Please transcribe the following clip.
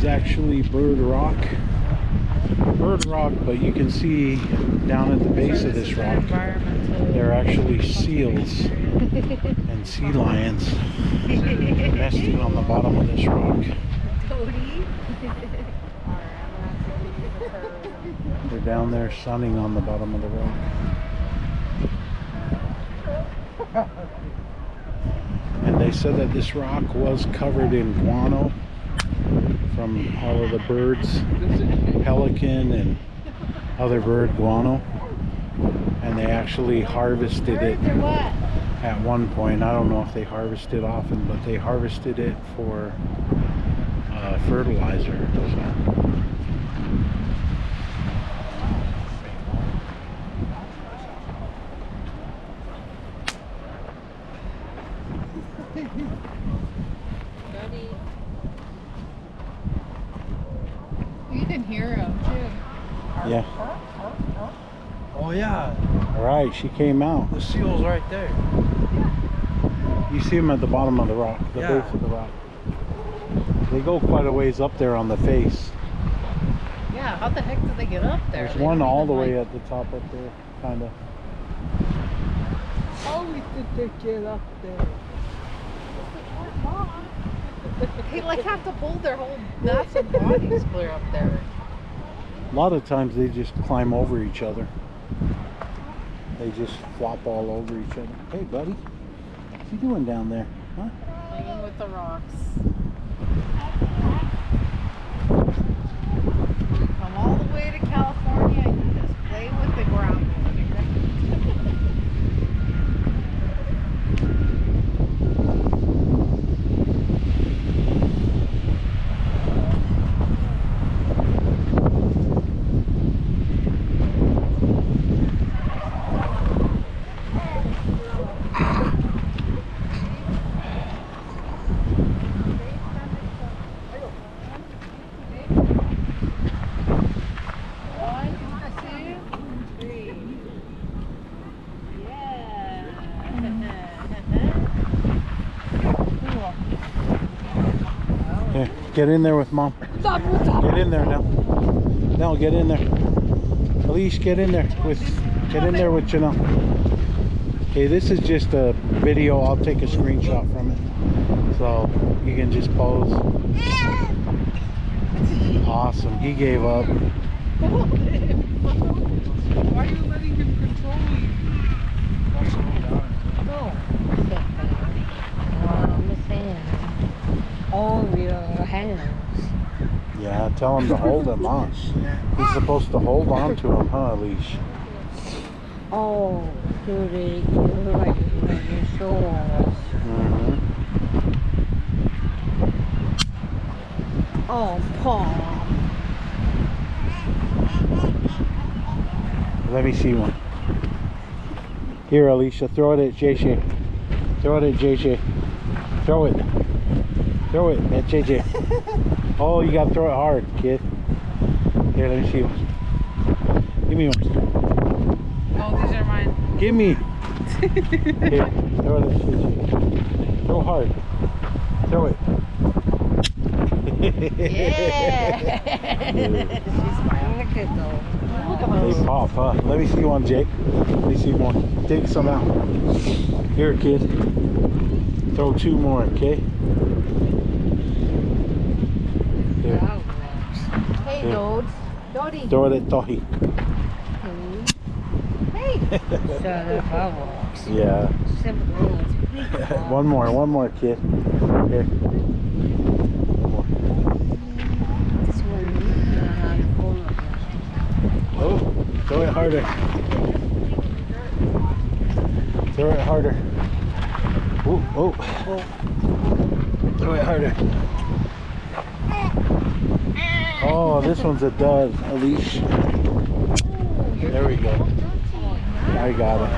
actually Bird Rock. Bird Rock, but you can see down at the base of this rock, there are actually seals and sea lions nesting on the bottom of this rock. They're down there sunning on the bottom of the rock. And they said that this rock was covered in guano from all of the birds, pelican and other bird guano. And they actually harvested it at one point. I don't know if they harvest it often, but they harvested it for fertilizer. So. You can hear him too. Yeah. Oh yeah. All right, she came out. The seal's right there. You see them at the bottom of the rock, the Yeah. base of the rock. They go quite a ways up there on the face. Yeah, how the heck did they get up there? There's one all the way at the top up there, kind of. How did they get up there? They like have to hold their whole nuts and bodies clear up there. A lot of times they just climb over each other. They just flop all over each other. Hey, buddy, what you doing down there? Huh? Playing with the rocks. You come all the way to California and you just play with the ground. Here, get in there with Mom. Get in there now. No, get in there. Elise, get in there with Janelle. Okay, this is just a video. I'll take a screenshot from it, so you can just pose. Awesome. He gave up. Why are you letting him control you? Oh, your hands. Yeah, tell him to hold him on. He's supposed to hold on to him, huh, Elise? Oh, Judy, you like your shoulders. Oh, Paul. Let me see one. Here, Alicia, throw it at JJ. Throw it at JJ. Throw it. Throw it at JJ. Oh, you gotta throw it hard, kid. Here, let me see one. Give me one. Oh, these are mine. Give me. Here, throw it at JJ. Throw hard. Throw it. Yeah. She's finding the kid though. Look at They those. pop, huh? Let me see one, Jake. Let me see one. Take some out. Here, kid. Throw two more, okay? Here. Hey, Here. Dodie. Dodie. Throw it at Tohi. Hey. Shut up, I walks. Yeah. Simple. One more, kid. Here. One more. This one, Oh, throw it harder. Throw it harder. Oh, oh. Throw it harder. Oh, this one's a dud, Alicia. There we go. I got it.